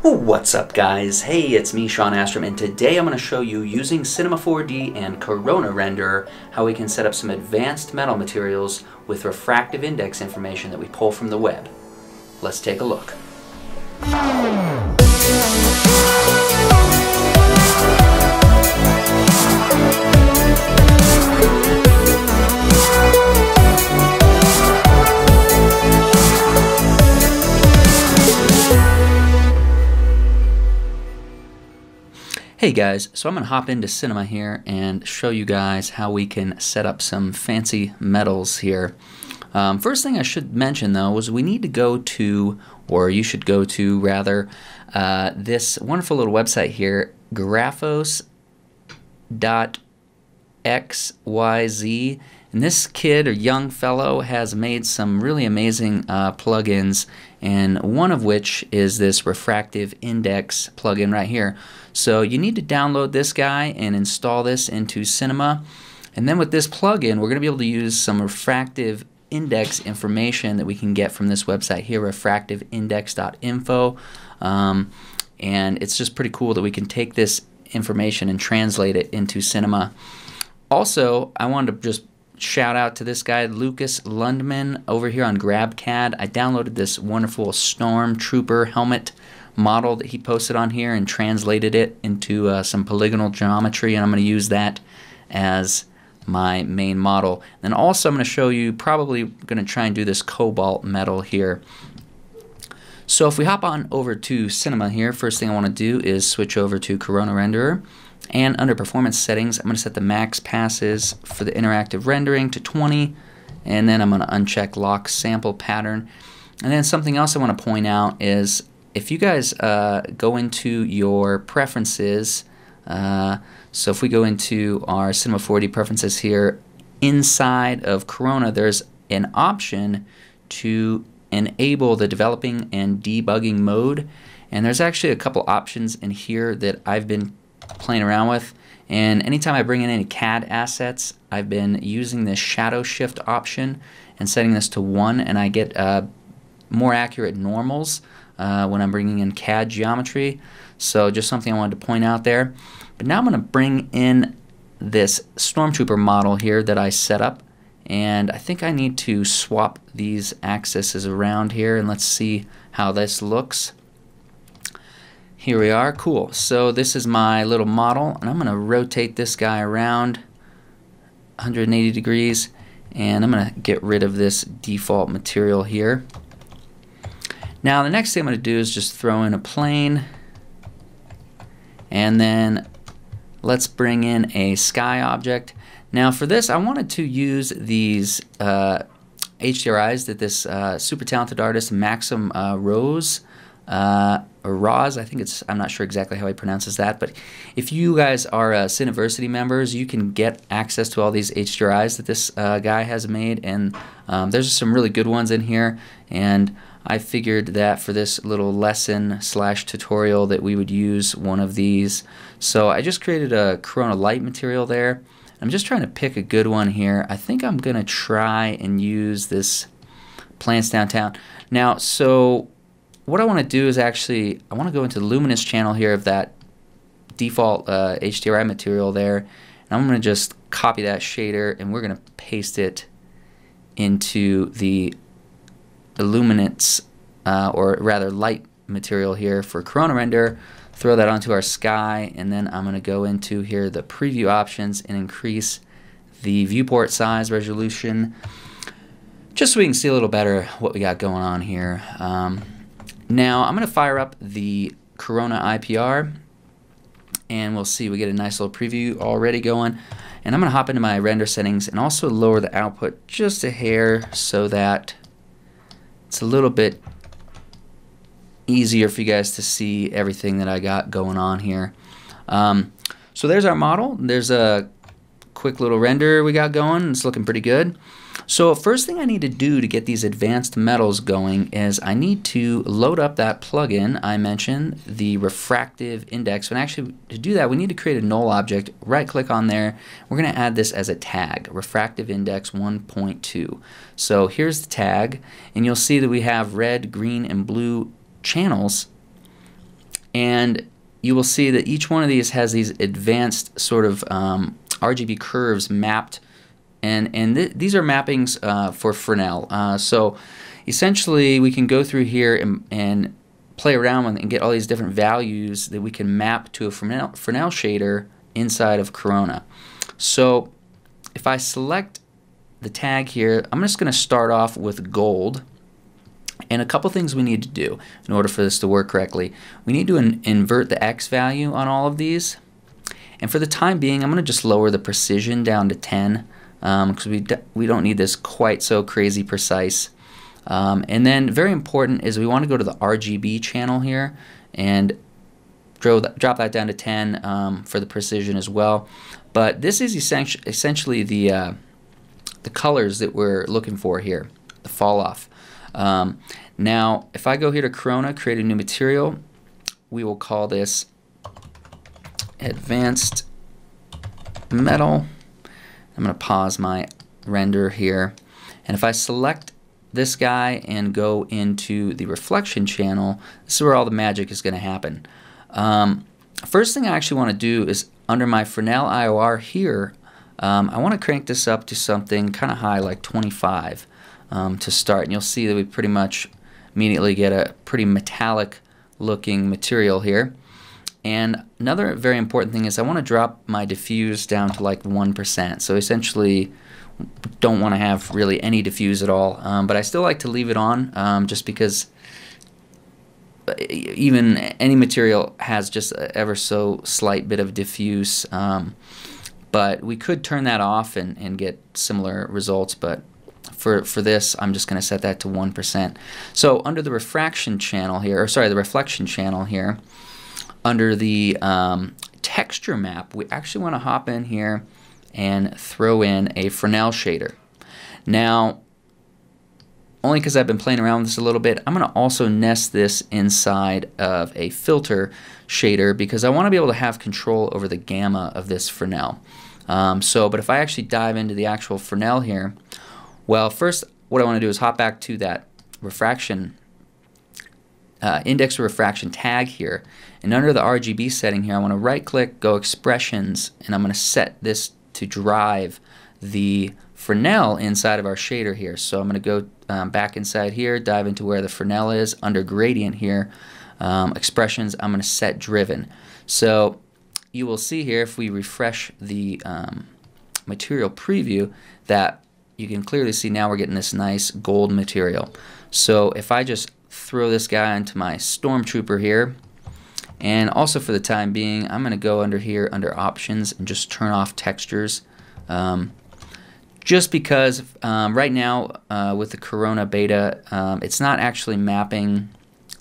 What's up, guys? Hey, it's me, Shawn Astrom, and today I'm going to show you, using Cinema 4D and Corona Render, how we can set up some advanced metal materials with refractive index information that we pull from the web. Let's take a look. Hey guys, so I'm going to hop into Cinema here and show you guys how we can set up some fancy metals here. First thing I should mention though is we need to go to, or you should go to rather, this wonderful little website here, graphos.xyz. And this kid or young fellow has made some really amazing plugins, and one of which is this Refractive Index plugin right here. So you need to download this guy and install this into Cinema. And then with this plugin, we're going to be able to use some refractive index information that we can get from this website here, refractiveindex.info. And it's just pretty cool that we can take this information and translate it into Cinema. Also, I wanted to just shout out to this guy, Lucas Lundman, over here on GrabCAD. I downloaded this wonderful Stormtrooper helmet model that he posted on here and translated it into some polygonal geometry, and I'm going to use that as my main model. Then also I'm going to show you, probably going to try and do this cobalt metal here. So if we hop on over to Cinema here, first thing I want to do is switch over to Corona Renderer. And under performance settings, I'm going to set the max passes for the interactive rendering to 20, and then I'm going to uncheck lock sample pattern. And then something else I want to point out is if you guys go into your preferences, so if we go into our Cinema 4D preferences here, inside of Corona there's an option to enable the developing and debugging mode, and there's actually a couple options in here that I've been playing around with, and anytime I bring in any CAD assets, I've been using this shadow shift option and setting this to 1, and I get more accurate normals when I'm bringing in CAD geometry. So just something I wanted to point out there. But now I'm going to bring in this Stormtrooper model here that I set up, and I think I need to swap these axes around here, and let's see how this looks. Here we are. Cool. So this is my little model, and I'm going to rotate this guy around 180 degrees, and I'm going to get rid of this default material here. Now the next thing I'm going to do is just throw in a plane, and then let's bring in a sky object. Now for this I wanted to use these HDRIs that this super talented artist Maxim Rose or Roz, I think it's, I'm not sure exactly how he pronounces that, but if you guys are Cineversity members, you can get access to all these HDRIs that this guy has made, and there's some really good ones in here, and I figured that for this little lesson slash tutorial that we would use one of these. So I just created a Corona Light material there. I'm just trying to pick a good one here. I think I'm going to try and use this Plants Downtown. Now, so what I want to do is actually, I want to go into the luminance channel here of that default HDRI material there, and I'm going to just copy that shader, and we're going to paste it into the luminance, or rather light material here for Corona Render, throw that onto our sky, and then I'm going to go into here the preview options and increase the viewport size resolution, just so we can see a little better what we got going on here. Now I'm going to fire up the Corona IPR, and we'll see, we get a nice little preview already going. And I'm going to hop into my render settings and also lower the output just a hair so that it's a little bit easier for you guys to see everything that I got going on here. So there's our model. There's a quick little render we got going. It's looking pretty good. So first thing I need to do to get these advanced metals going is I need to load up that plugin I mentioned, the Refractive Index. And actually to do that we need to create a null object, right click on there. We're going to add this as a tag, Refractive Index 1.2. So here's the tag, and you'll see that we have red, green, and blue channels and you will see that each one of these has these advanced sort of RGB curves mapped, and these are mappings for Fresnel. So essentially we can go through here and play around with and get all these different values that we can map to a Fresnel shader inside of Corona. So if I select the tag here, I'm just going to start off with gold. And a couple things we need to do in order for this to work correctly. We need to invert the X value on all of these. And for the time being, I'm going to just lower the precision down to 10 because we don't need this quite so crazy precise. And then very important is we want to go to the RGB channel here and drop that down to 10 for the precision as well. But this is essentially the colors that we're looking for here, the fall off. Now if I go here to Corona, create a new material, we will call this Advanced Metal. I'm going to pause my render here, and if I select this guy and go into the reflection channel, this is where all the magic is going to happen. First thing I actually want to do is under my Fresnel IOR here, I want to crank this up to something kind of high, like 25 to start, and you'll see that we pretty much immediately get a pretty metallic looking material here. And another very important thing is I want to drop my diffuse down to like 1%. So essentially don't want to have really any diffuse at all, but I still like to leave it on just because even any material has just a ever so slight bit of diffuse, but we could turn that off and get similar results, but for this I'm just going to set that to 1%. So under the refraction channel here, or sorry, the reflection channel here, under the texture map, we actually want to hop in here and throw in a Fresnel shader. Now, only because I've been playing around with this a little bit, I'm going to also nest this inside of a filter shader because I want to be able to have control over the gamma of this Fresnel. But if I actually dive into the actual Fresnel here, well, first what I want to do is hop back to that refraction index or refraction tag here, and under the RGB setting here I want to right click, go expressions, and I'm going to set this to drive the Fresnel inside of our shader here. So I'm going to go back inside here, dive into where the Fresnel is, under gradient here, expressions, I'm going to set driven. So you will see here if we refresh the material preview that you can clearly see now we're getting this nice gold material. So if I just throw this guy into my Stormtrooper here, and also for the time being I'm going to go under here under options and just turn off textures, just because right now with the Corona beta it's not actually mapping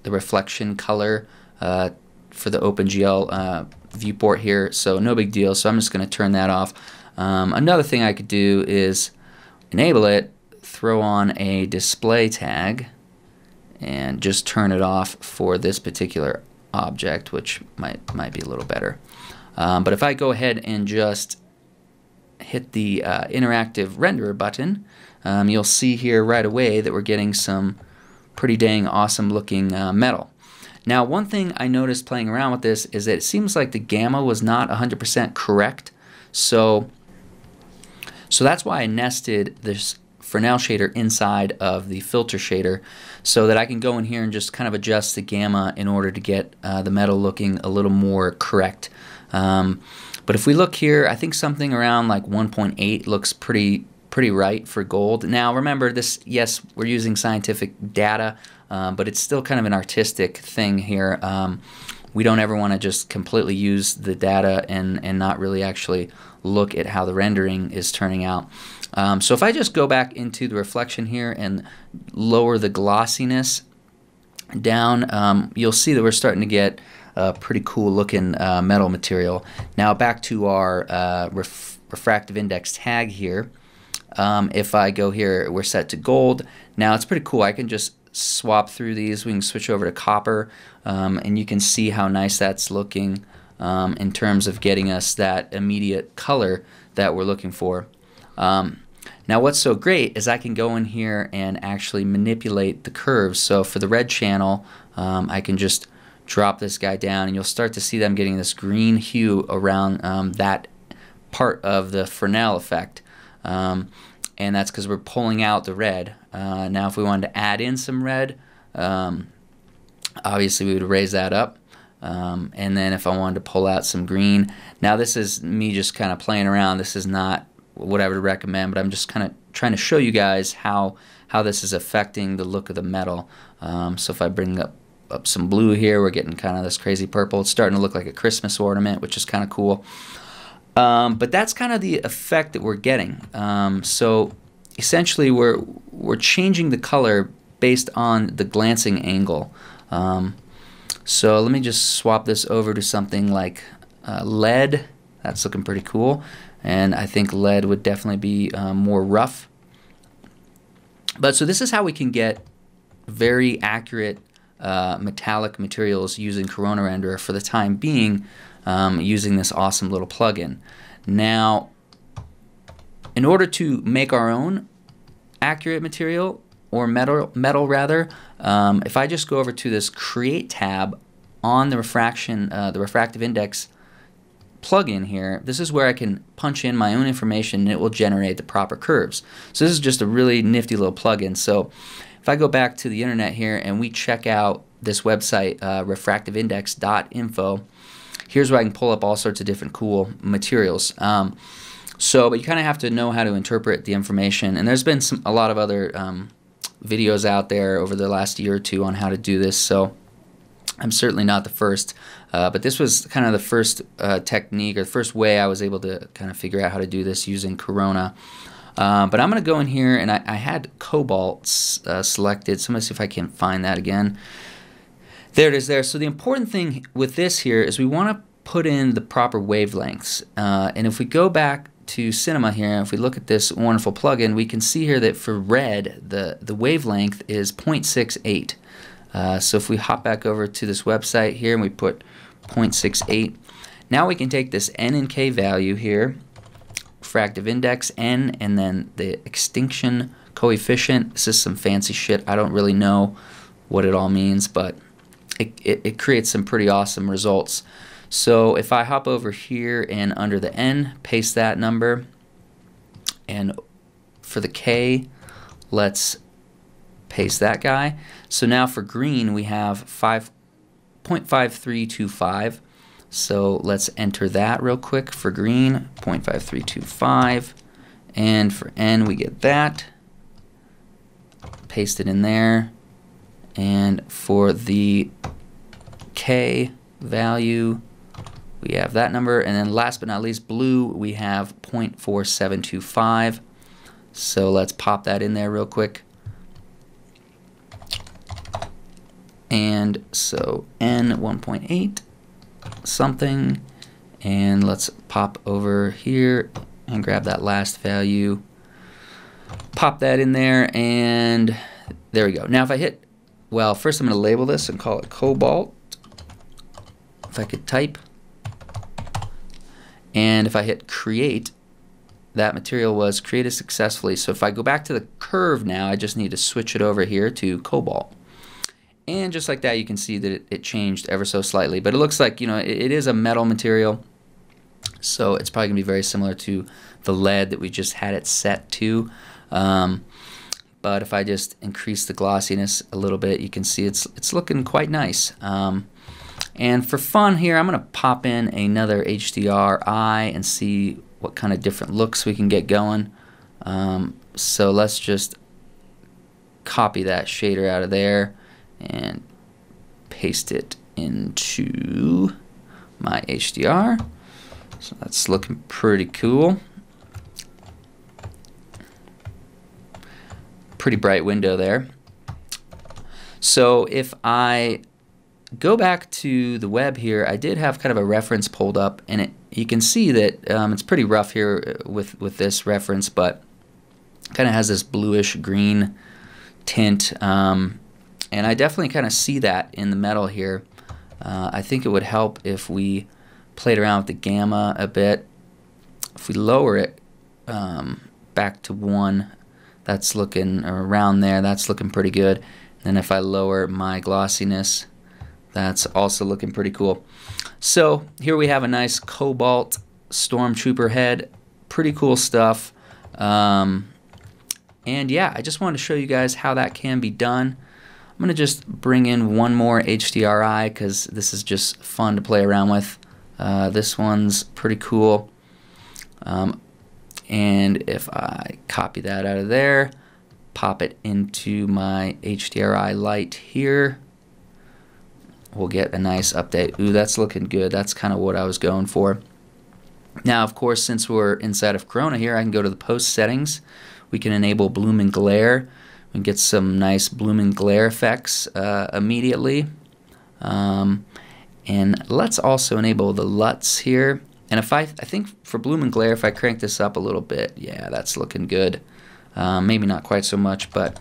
the reflection color for the OpenGL viewport here, so no big deal. So I'm just going to turn that off. Another thing I could do is enable it, throw on a display tag, and just turn it off for this particular object, which might be a little better. But if I go ahead and just hit the interactive renderer button, you'll see here right away that we're getting some pretty dang awesome looking metal. Now one thing I noticed playing around with this is that it seems like the gamma was not 100% correct, so that's why I nested this Fresnel shader inside of the filter shader so that I can go in here and just kind of adjust the gamma in order to get the metal looking a little more correct. But if we look here, I think something around like 1.8 looks pretty right for gold. Now remember this, yes, we're using scientific data, but it's still kind of an artistic thing here. We don't ever want to just completely use the data and not really actually look at how the rendering is turning out. So if I just go back into the reflection here and lower the glossiness down, you'll see that we're starting to get a pretty cool looking metal material. Now back to our refractive index tag here. If I go here, we're set to gold. Now it's pretty cool. I can just swap through these. We can switch over to copper, and you can see how nice that's looking in terms of getting us that immediate color that we're looking for. Now what's so great is I can go in here and actually manipulate the curves. So for the red channel, I can just drop this guy down, and you'll start to see them getting this green hue around that part of the Fresnel effect. And that's because we're pulling out the red. Now if we wanted to add in some red, obviously we would raise that up. And then if I wanted to pull out some green, now this is me just kind of playing around. This is not what I would recommend, but I'm just kind of trying to show you guys how this is affecting the look of the metal. So if I bring up some blue here, we're getting kind of this crazy purple. It's starting to look like a Christmas ornament, which is kind of cool. But that's kind of the effect that we're getting. So essentially we're changing the color based on the glancing angle. So let me just swap this over to something like lead. That's looking pretty cool, and I think lead would definitely be more rough. But so this is how we can get very accurate metallic materials using Corona Render for the time being, using this awesome little plugin. Now, in order to make our own accurate material, or metal rather, if I just go over to this Create tab on the Refractive Index plugin here, this is where I can punch in my own information and it will generate the proper curves. So this is just a really nifty little plugin. So if I go back to the internet here and we check out this website, refractiveindex.info, here's where I can pull up all sorts of different cool materials. But you kind of have to know how to interpret the information, and there's been a lot of other videos out there over the last year or two on how to do this, so I'm certainly not the first, but this was kind of the first technique, or the first way I was able to kind of figure out how to do this using Corona. But I'm going to go in here, and I had cobalt selected, so I'm going to see if I can find that again. There it is there. So the important thing with this here is we want to put in the proper wavelengths, and if we go back to Cinema here, if we look at this wonderful plugin, we can see here that for red, the wavelength is 0.68. So if we hop back over to this website here and we put 0.68, now we can take this N and K value here, refractive index N, and then the extinction coefficient. This is some fancy shit. I don't really know what it all means, but it creates some pretty awesome results. So if I hop over here and under the N, paste that number, and for the K, let's paste that guy. So now for green we have 0.5325. So let's enter that real quick for green, 0.5325, and for N we get that. Paste it in there, and for the K value we have that number, and then last but not least, blue, we have 0.4725. So let's pop that in there real quick. And so N 1.8 something, and let's pop over here and grab that last value, pop that in there, and there we go. Now if I hit, well, first I'm going to label this and call it cobalt, if I could type. And if I hit create, that material was created successfully. So if I go back to the curve now, I just need to switch it over here to cobalt. And just like that, you can see that it changed ever so slightly. But it looks like, you know, it is a metal material, so it's probably going to be very similar to the lead that we just had it set to. But if I just increase the glossiness a little bit, you can see it's looking quite nice. And for fun here, I'm going to pop in another HDRI and see what kind of different looks we can get going. So let's just copy that shader out of there and paste it into my HDR. So that's looking pretty cool. Pretty bright window there. So if I go back to the web here, I did have kind of a reference pulled up, and you can see that it's pretty rough here with this reference, but kind of has this bluish green tint, and I definitely kind of see that in the metal here. I think it would help if we played around with the gamma a bit. If we lower it back to 1, that's looking around there, that's looking pretty good. And then if I lower my glossiness That's also looking pretty cool. So here we have a nice cobalt stormtrooper head. Pretty cool stuff. And yeah, I just wanted to show you guys how that can be done. I'm going to just bring in one more HDRI because this is just fun to play around with. This one's pretty cool. And if I copy that out of there, pop it into my HDRI light here, we'll get a nice update. Ooh, that's looking good. That's kind of what I was going for. Now, of course, since we're inside of Corona here, I can go to the post settings. We can enable bloom and glare. We can get some nice bloom and glare effects immediately. And let's also enable the LUTs here. And if I think for bloom and glare, if I crank this up a little bit, yeah, that's looking good. Maybe not quite so much, but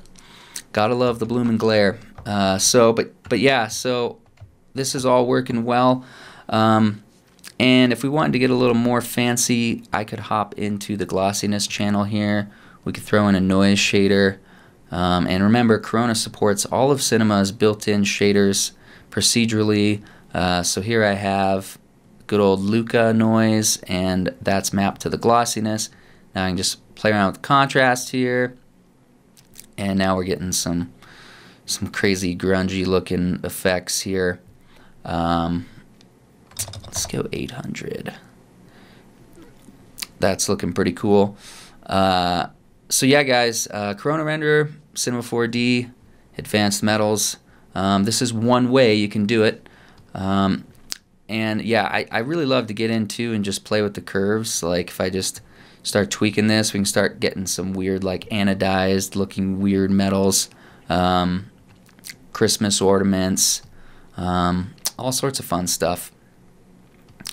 gotta love the bloom and glare. But yeah, so this is all working well. And if we wanted to get a little more fancy, I could hop into the glossiness channel here. We could throw in a noise shader. And remember, Corona supports all of Cinema's built-in shaders procedurally. So here I have good old Luca noise, and that's mapped to the glossiness. Now I can just play around with contrast here, and now we're getting some crazy grungy looking effects here. Let's go 800. That's looking pretty cool. So yeah, guys, Corona Render, Cinema 4D, Advanced Metals. This is one way you can do it. And yeah, I really love to get into and just play with the curves. Like if I just start tweaking this, we can start getting some weird, like anodized looking weird metals, Christmas ornaments, all sorts of fun stuff.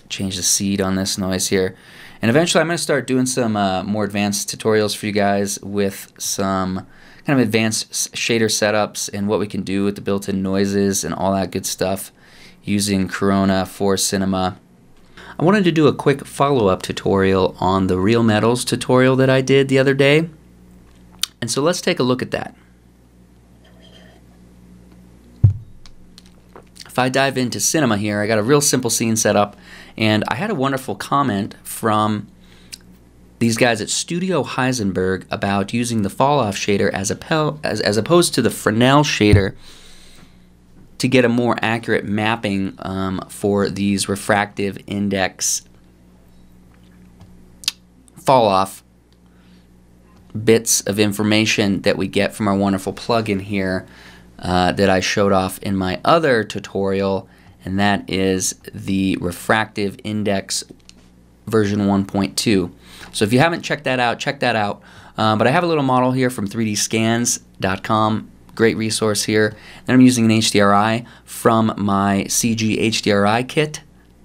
Change the seed on this noise here. And eventually I'm going to start doing some more advanced tutorials for you guys with some kind of advanced shader setups and what we can do with the built-in noises and all that good stuff using Corona for cinema. I wanted to do a quick follow-up tutorial on the Real Metals tutorial that I did the other day. And so let's take a look at that. If I dive into cinema here, I got a real simple scene set up, and I had a wonderful comment from these guys at Studio Heisenberg about using the fall-off shader as opposed to the Fresnel shader to get a more accurate mapping for these refractive index fall-off bits of information that we get from our wonderful plugin here that I showed off in my other tutorial, and that is the Refractive Index version 1.2. So if you haven't checked that out, check that out. But I have a little model here from 3dscans.com. Great resource here. And I'm using an HDRI from my CG HDRI kit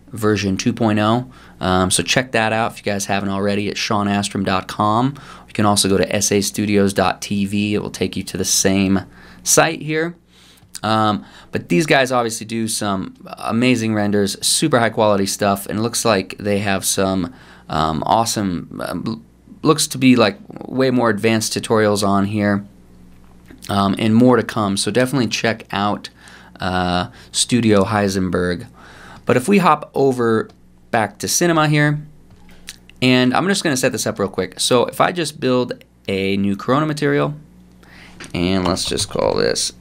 version 2.0. So check that out if you guys haven't already at ShawnAstrom.com. You can also go to sastudios.tv. It will take you to the same site here. But these guys obviously do some amazing renders, super high quality stuff, and it looks like they have some awesome, looks to be like way more advanced tutorials on here. And more to come, so definitely check out Studio Heisenberg. But if we hop over back to cinema here, and I'm just going to set this up real quick. So if I just build a new Corona material, and let's just call this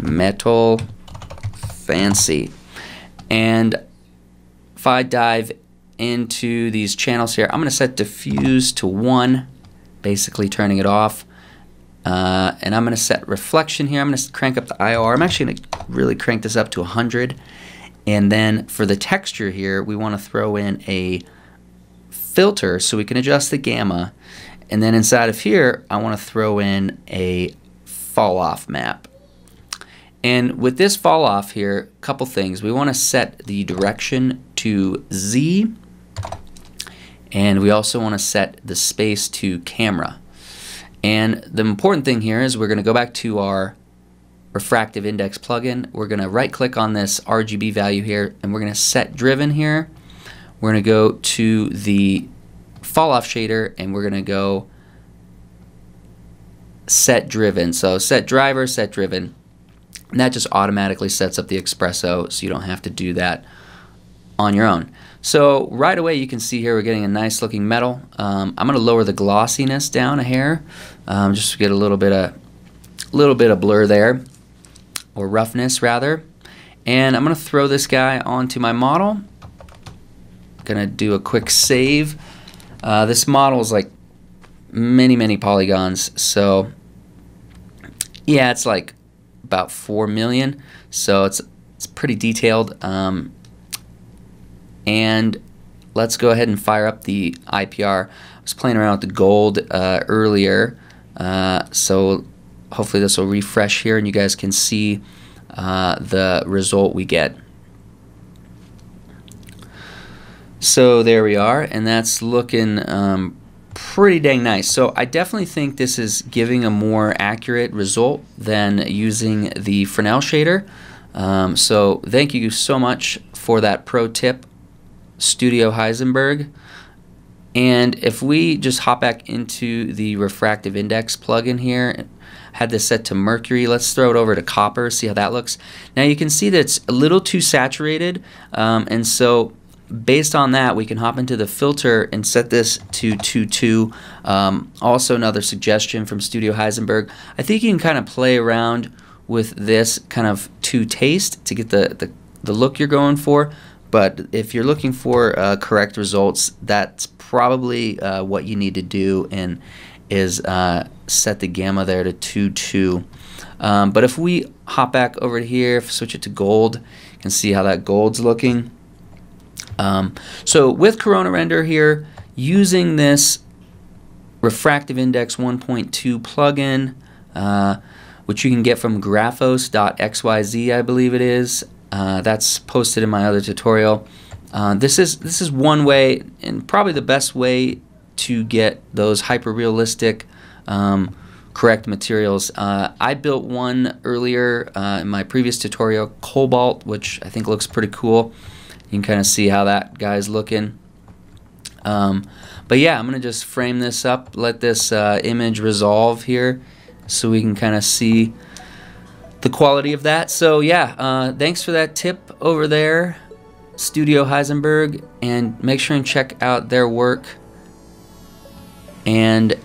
Metal Fancy, and if I dive into these channels here, I'm going to set diffuse to 1, basically turning it off. And I'm going to set reflection here. I'm going to crank up the IOR. I'm actually going to really crank this up to 100. And then for the texture here, we want to throw in a filter so we can adjust the gamma. And then inside of here, I want to throw in a fall off map. And with this fall off here, a couple things. We want to set the direction to Z. And we also want to set the space to camera. And the important thing here is we're going to go back to our Refractive Index plugin. We're going to right click on this RGB value here, and we're going to set driven here. We're going to go to the fall off shader, and we're going to go set driven. So set driver, set driven. And that just automatically sets up the espresso, so you don't have to do that on your own. So right away you can see here we're getting a nice looking metal. I'm going to lower the glossiness down a hair, just to get a little bit of blur there, or roughness rather. And I'm going to throw this guy onto my model. Going to do a quick save. This model is like many polygons, so yeah, it's like about 4 million, so it's pretty detailed. And let's go ahead and fire up the IPR. I was playing around with the gold earlier, so hopefully this will refresh here and you guys can see the result we get. So there we are, and that's looking pretty dang nice. So I definitely think this is giving a more accurate result than using the Fresnel shader. So thank you so much for that pro tip, Studio Heisenberg. And if we just hop back into the Refractive Index plugin here, had this set to mercury, let's throw it over to copper, see how that looks. Now you can see that it's a little too saturated, and so based on that we can hop into the filter and set this to 2.2. Also another suggestion from Studio Heisenberg, I think you can kind of play around with this kind of to taste to get the look you're going for. But if you're looking for correct results, that's probably what you need to do, and is set the gamma there to 2.2. But if we hop back over here, switch it to gold, you can see how that gold's looking. So with Corona Render here, using this Refractive Index 1.2 plugin, which you can get from graphos.xyz, I believe it is. That's posted in my other tutorial. This is one way, and probably the best way, to get those hyper-realistic correct materials. I built one earlier in my previous tutorial, Cobalt, which I think looks pretty cool. You can kind of see how that guy's looking. But yeah, I'm going to just frame this up, let this image resolve here so we can kind of see the quality of that. So yeah, thanks for that tip over there, Studio Heisenberg, and make sure and check out their work. And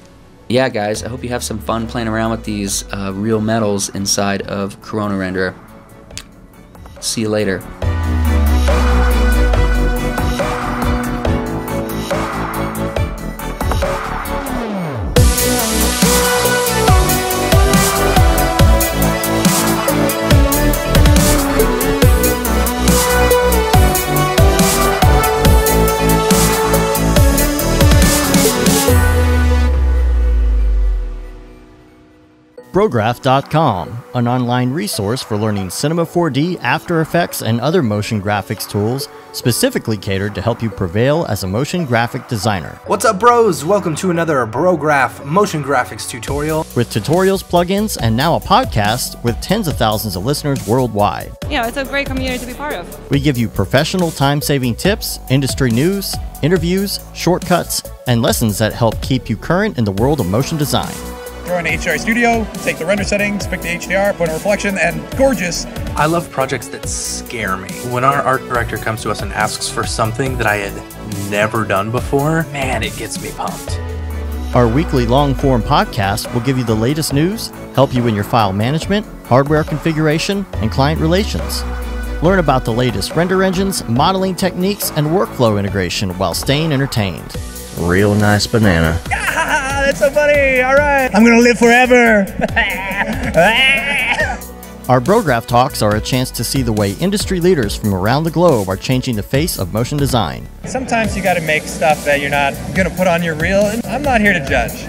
yeah, guys, I hope you have some fun playing around with these real metals inside of Corona Render. See you later. Brograph.com, an online resource for learning Cinema 4D, After Effects, and other motion graphics tools specifically catered to help you prevail as a motion graphic designer. What's up, bros? Welcome to another Brograph motion graphics tutorial. With tutorials, plugins, and now a podcast with tens of thousands of listeners worldwide. Yeah, it's a great community to be part of. We give you professional time-saving tips, industry news, interviews, shortcuts, and lessons that help keep you current in the world of motion design. Throw in the HDR studio, take the render settings, pick the HDR, put in reflection, and gorgeous. I love projects that scare me. When our art director comes to us and asks for something that I had never done before, man, it gets me pumped. Our weekly long-form podcast will give you the latest news, help you in your file management, hardware configuration, and client relations. Learn about the latest render engines, modeling techniques, and workflow integration while staying entertained. Real nice banana. Ah, that's so funny. All right. I'm going to live forever. Our Brograph Talks are a chance to see the way industry leaders from around the globe are changing the face of motion design. Sometimes you got to make stuff that you're not going to put on your reel, and I'm not here to judge.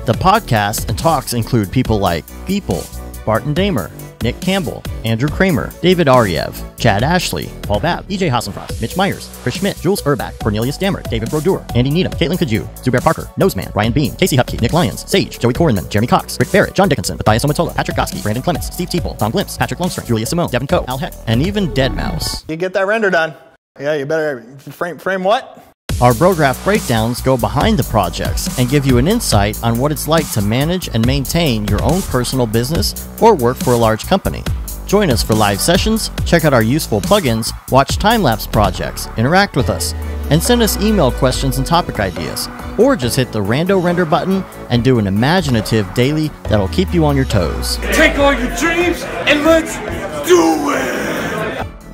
The podcasts and talks include people like Beeple, Barton Damer, Nick Campbell, Andrew Kramer, David Ariev, Chad Ashley, Paul Babb, EJ Hassenfrost, Mitch Myers, Chris Schmidt, Jules Urbach, Cornelius Dammert, David Brodeur, Andy Needham, Caitlin Kaju, Zubair Parker, Noseman, Ryan Bean, Casey Hupke, Nick Lyons, Sage, Joey Korenman, Jeremy Cox, Rick Barrett, John Dickinson, Matthias Omatola, Patrick Goski, Brandon Clements, Steve Teeple, Tom Glimpse, Patrick Longstream, Julia Simone, Devin Coe, Al Heck, and even Deadmau5. You get that render done. Yeah, you better frame what? Our Brograph breakdowns go behind the projects and give you an insight on what it's like to manage and maintain your own personal business or work for a large company. Join us for live sessions, check out our useful plugins, watch time-lapse projects, interact with us, and send us email questions and topic ideas. Or just hit the Rando Render button and do an imaginative daily that'll keep you on your toes. Take all your dreams and let's do it!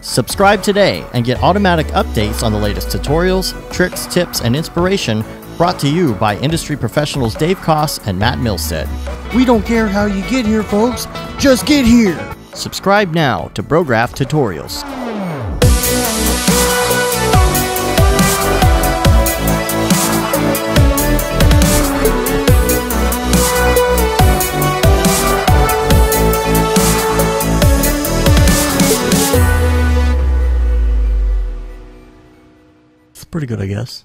Subscribe today and get automatic updates on the latest tutorials, tricks, tips, and inspiration brought to you by industry professionals Dave Koss and Matt Milstead. We don't care how you get here, folks. Just get here. Subscribe now to Brograph Tutorials. It's pretty good, I guess.